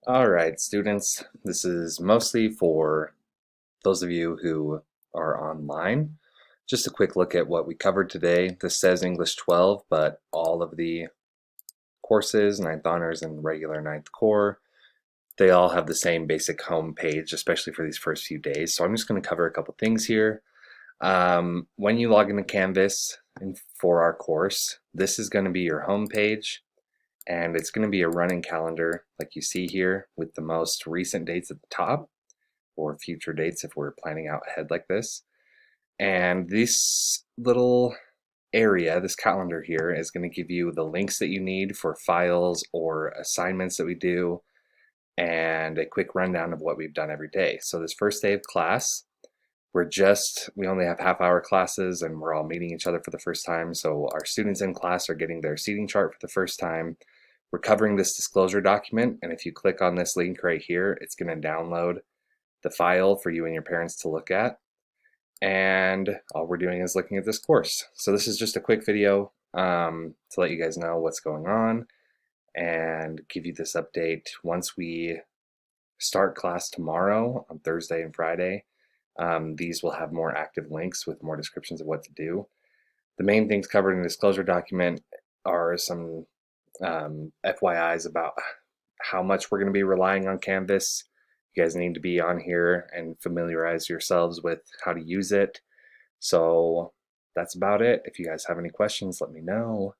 All right, students, this is mostly for those of you who are online. Just a quick look at what we covered today. This says English 12, but all of the courses, ninth honors and regular ninth core, they all have the same basic home page, especially for these first few days. So I'm just going to cover a couple things here. When you log into Canvas for our course, this is going to be your home page. And it's going to be a running calendar like you see here with the most recent dates at the top or future dates if we're planning out ahead like this. And this little area, this calendar here, is going to give you the links that you need for files or assignments that we do and a quick rundown of what we've done every day. So this first day of class, we only have half-hour classes and we're all meeting each other for the first time. So our students in class are getting their seating chart for the first time. We're covering this disclosure document, and if you click on this link right here, it's going to download the file for you and your parents to look at. And all we're doing is looking at this course. So this is just a quick video to let you guys know what's going on and give you this update. Once we start class tomorrow on Thursday and Friday, these will have more active links with more descriptions of what to do. The main things covered in the disclosure document are some FYIs about how much we're going to be relying on Canvas. You guys need to be on here and familiarize yourselves with how to use it. So that's about it. If you guys have any questions, let me know.